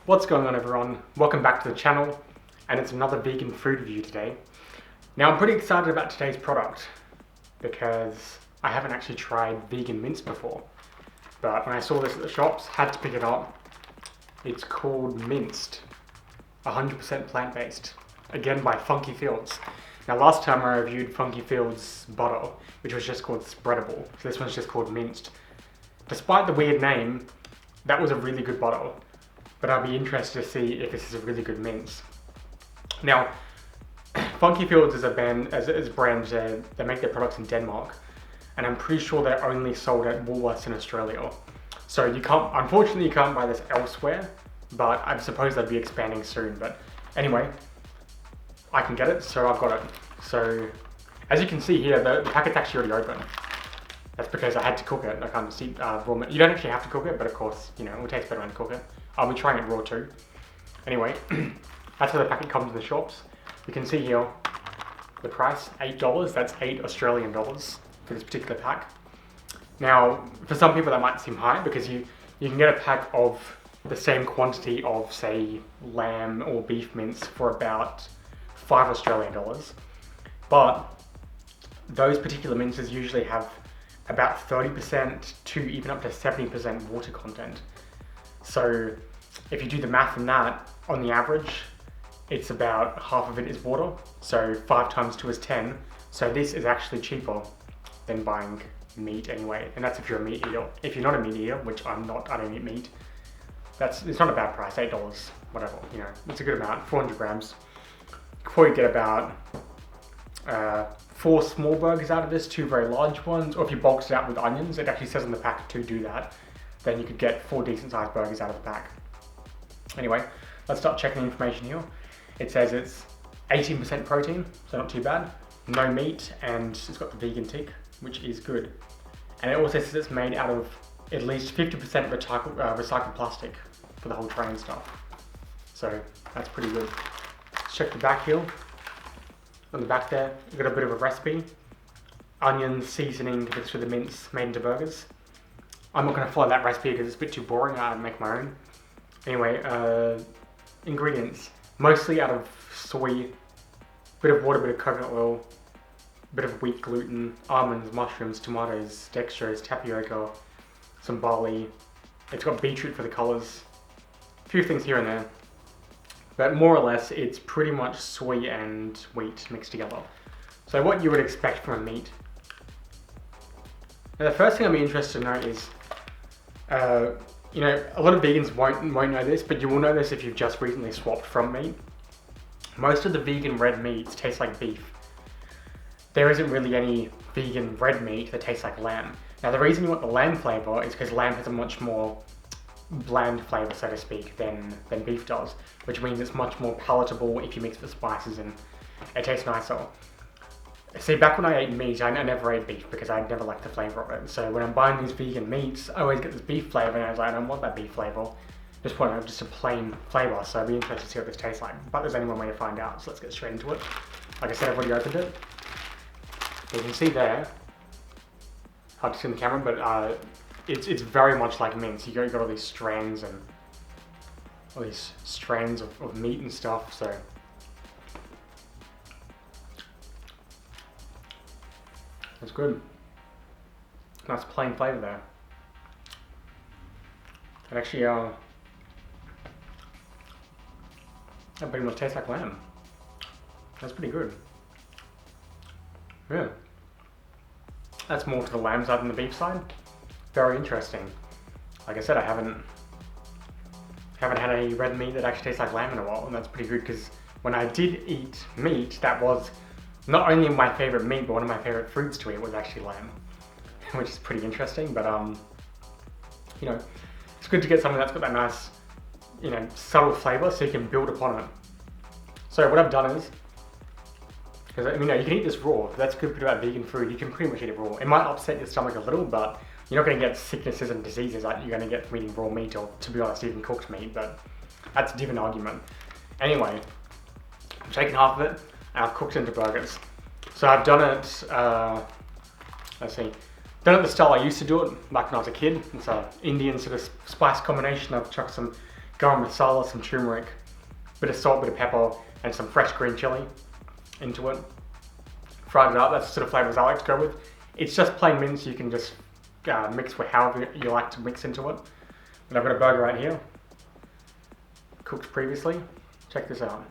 What's going on, everyone? Welcome back to the channel, and it's another vegan food review today. Now, I'm pretty excited about today's product because I haven't actually tried vegan mince before, but when I saw this at the shops, had to pick it up. It's called Minced, 100% plant-based, again by Funky Fields. Now, last time I reviewed Funky Fields butter, which was just called spreadable, so this one's just called Minced. Despite the weird name, that was a really good butter. But I'll be interested to see if this is a really good mince. Now, Funky Fields is a brand, they make their products in Denmark, and I'm pretty sure they're only sold at Woolworths in Australia. So unfortunately you can't buy this elsewhere, but I suppose they'll be expanding soon. But anyway, I can get it, so I've got it. So, as you can see here, the packet's actually already open. That's because I had to cook it. I can't just eat raw meat. You don't actually have to cook it, but of course, you know, it will taste better when you cook it. I'll be trying it raw too. Anyway, that's how the packet comes in the shops. You can see here the price, $8. That's $8 Australian dollars for this particular pack. Now, for some people that might seem high because you can get a pack of the same quantity of, say, lamb or beef mince for about $5 Australian dollars. But those particular minces usually have about 30% to even up to 70% water content. So if you do the math on that, on the average, it's about half of it is water. So 5 times 2 is 10. So this is actually cheaper than buying meat anyway. And that's if you're a meat eater. If you're not a meat eater, which I'm not, I don't eat meat, it's not a bad price, $8, whatever, you know, it's a good amount, 400 grams. You could probably get about 4 small burgers out of this, 2 very large ones, or if you box it out with onions, it actually says on the pack to do that, then you could get 4 decent sized burgers out of the pack. Anyway, let's start checking the information here. It says it's 18% protein, so not too bad, no meat, and it's got the vegan tick, which is good. And it also says it's made out of at least 50% recycled plastic for the whole tray and stuff. So that's pretty good. Let's check the back here. On the back there, you've got a bit of a recipe. Onions, seasoning, mixed with the mince, made into burgers. I'm not going to follow that recipe because it's a bit too boring. I make my own. Anyway, ingredients. Mostly out of soy, bit of water, bit of coconut oil, bit of wheat gluten, almonds, mushrooms, tomatoes, dextrose, tapioca, some barley. It's got beetroot for the colours. A few things here and there. But more or less, it's pretty much soy and wheat mixed together. So what you would expect from a meat. Now the first thing I'd be interested to know is, you know, a lot of vegans won't know this, but you will know this if you've just recently swapped from meat. Most of the vegan red meats taste like beef. There isn't really any vegan red meat that tastes like lamb. Now the reason you want the lamb flavour is because lamb has a much more bland flavour, so to speak, than beef does, which means it's much more palatable if you mix the spices and it tastes nicer. See, back when I ate meat, I never ate beef because I never liked the flavour of it. So when I'm buying these vegan meats, I always get this beef flavour and I was like, I don't want that beef flavour. Just want just a plain flavour, so I'd be interested to see what this tastes like. But there's only one way to find out, so let's get straight into it. Like I said, I've already opened it. You can see there, hard to see in the camera, but it's very much like mince. You got all these strands and all these strands of meat and stuff, so. That's good. Nice plain flavour there. It actually, that pretty much tastes like lamb. That's pretty good. Yeah. That's more to the lamb side than the beef side. Very interesting. Like I said, I haven't had any red meat that actually tastes like lamb in a while, and that's pretty good because when I did eat meat, that was not only my favourite meat, but one of my favourite foods to eat was actually lamb, which is pretty interesting. But you know, it's good to get something that's got that nice, you know, subtle flavour, so you can build upon it. So what I've done is, because I mean, you can eat this raw. That's good bit about vegan food. You can pretty much eat it raw. It might upset your stomach a little, but you're not going to get sicknesses and diseases like you're going to get from eating raw meat, or to be honest, even cooked meat. But that's a different argument. Anyway, I've taken half of it. I've cooked into burgers. So I've done it, done it the style I used to do it back when I was a kid. It's an Indian sort of spice combination. I've chucked some garam masala, some turmeric, bit of salt, bit of pepper, and some fresh green chili into it. Fried it up, that's the sort of flavours I like to go with. It's just plain mince, you can just mix with however you like to mix into it. And I've got a burger right here, cooked previously. Check this out.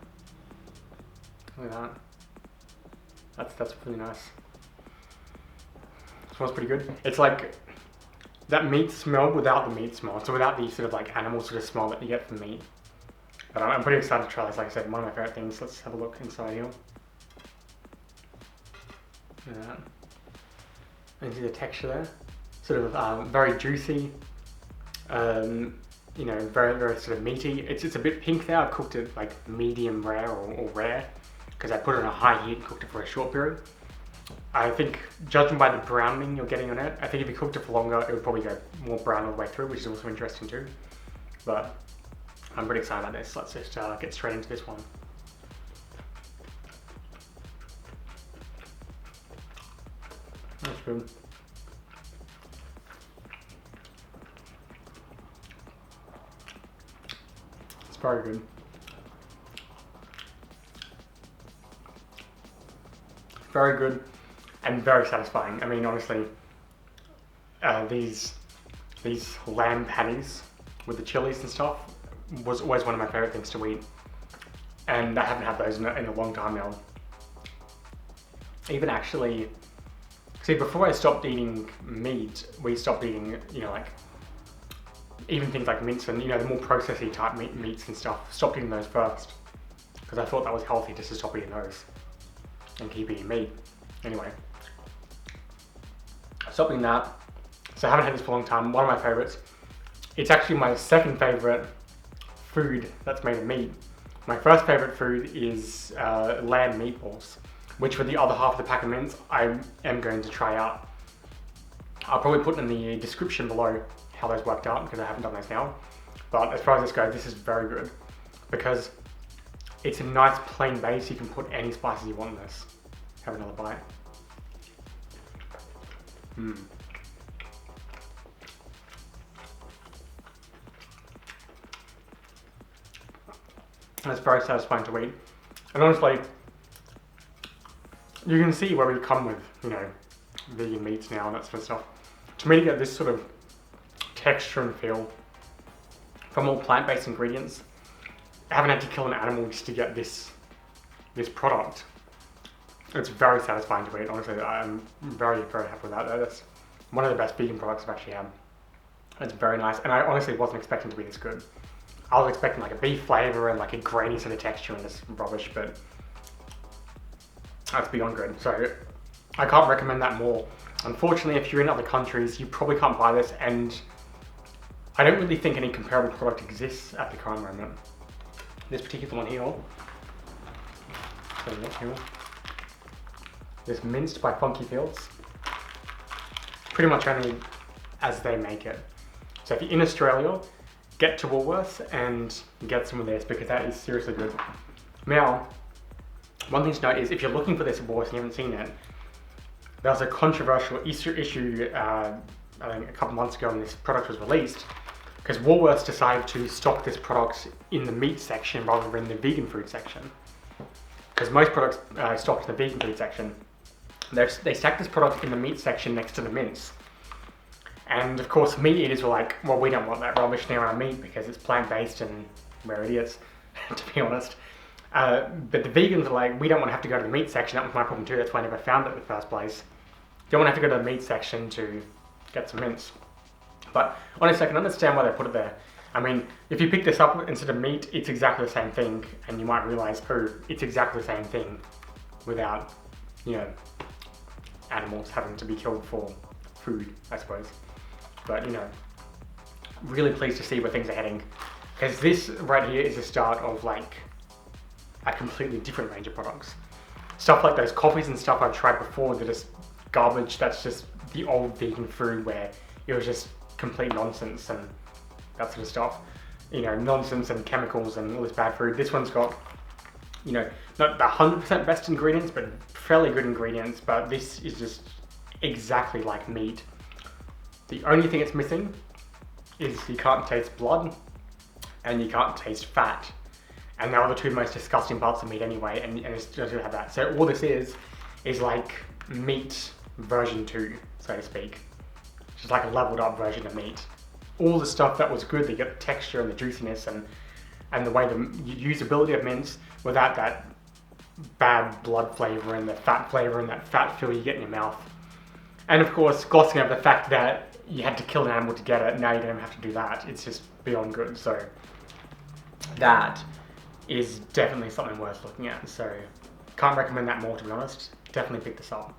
Look at that. That's really nice. Smells pretty good. It's like that meat smell without the meat smell. So without the sort of like animal sort of smell that you get from meat. But I'm pretty excited to try this. Like I said, one of my favourite things. Let's have a look inside here. Look at that. And see the texture there. Sort of very juicy. You know, very, very sort of meaty. It's a bit pink there. I've cooked it like medium rare or rare because I put it on a high heat and cooked it for a short period. I think, judging by the browning you're getting on it, I think if you cooked it for longer, it would probably go more brown all the way through, which is also interesting too. But I'm pretty excited about this. Let's just get straight into this one. That's good. It's very good. Very good and very satisfying. I mean, honestly, these lamb patties with the chilies and stuff was always one of my favorite things to eat, and I haven't had those in a long time now. Even actually, see, before I stopped eating meat, we stopped eating, you know, like even things like mince and, you know, the more processy type meats and stuff. Stopped eating those first because I thought that was healthy just to stop eating those and keep eating meat. Anyway, stopped eating that. So I haven't had this for a long time. One of my favorites. It's actually my second favorite food that's made of meat. My first favorite food is lamb meatballs, which for the other half of the pack of mince, I am going to try out. I'll probably put in the description below how those worked out because I haven't done those now. But as far as this goes, this is very good because it's a nice plain base. You can put any spices you want in this. Have another bite. And it's very satisfying to eat. And honestly, you can see where we come with, you know, vegan meats now and that sort of stuff. To me, to get this sort of texture and feel from all plant-based ingredients, I haven't had to kill an animal just to get this product. It's very satisfying to eat. Honestly, I'm very, very happy with that. That's one of the best vegan products I've actually had. It's very nice, and I honestly wasn't expecting to be this good. I was expecting like a beef flavour and like a grainy sort of texture and this rubbish, but that's beyond good. So I can't recommend that more. Unfortunately, if you're in other countries, you probably can't buy this, and I don't really think any comparable product exists at the current moment. This particular one here, this Minced by Funky Fields, pretty much only as they make it. So if you're in Australia, get to Woolworths and get some of this because that is seriously good. Now, one thing to note is if you're looking for this at Woolworths and you haven't seen it, there was a controversial issue I think a couple months ago when this product was released, because Woolworths decided to stock this product in the meat section rather than the vegan food section. Because most products are stocked in the vegan food section. They stacked this product in the meat section next to the mince. And of course, meat eaters were like, well, we don't want that rubbish near our meat because it's plant-based and we're idiots, to be honest. But the vegans are like, we don't want to have to go to the meat section. That was my problem too. That's why I never found it in the first place. Don't want to have to go to the meat section to get some mince. But honestly, I can understand why they put it there. I mean, if you pick this up instead of meat, it's exactly the same thing. And you might realize, oh, it's exactly the same thing without, you know, animals having to be killed for food, I suppose. But, you know, really pleased to see where things are heading. Because this right here is the start of like a completely different range of products. Stuff like those coffees and stuff I've tried before that is garbage. That's just the old vegan food where it was just complete nonsense and that sort of stuff. You know, nonsense and chemicals and all this bad food. This one's got, you know, not the 100% best ingredients, but fairly good ingredients. But this is just exactly like meat. The only thing it's missing is you can't taste blood and you can't taste fat. And they are the two most disgusting parts of meat anyway, and it's just to have that. So all this is like meat version 2, so to speak. Just like a leveled up version of meat. All the stuff that was good, you get the texture and the juiciness and the way the usability of mince without that bad blood flavour and the fat flavour and that fat feel you get in your mouth. And of course, glossing over the fact that you had to kill an animal to get it, now you don't have to do that. It's just beyond good. So that is definitely something worth looking at. So can't recommend that more, to be honest. Definitely pick this up.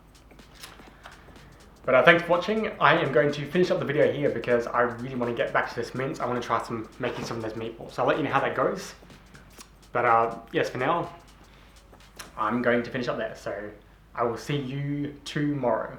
But thanks for watching. I am going to finish up the video here because I really want to get back to this mince. I want to try making some of those meatballs. So I'll let you know how that goes. But yes, for now, I'm going to finish up there. So I will see you tomorrow.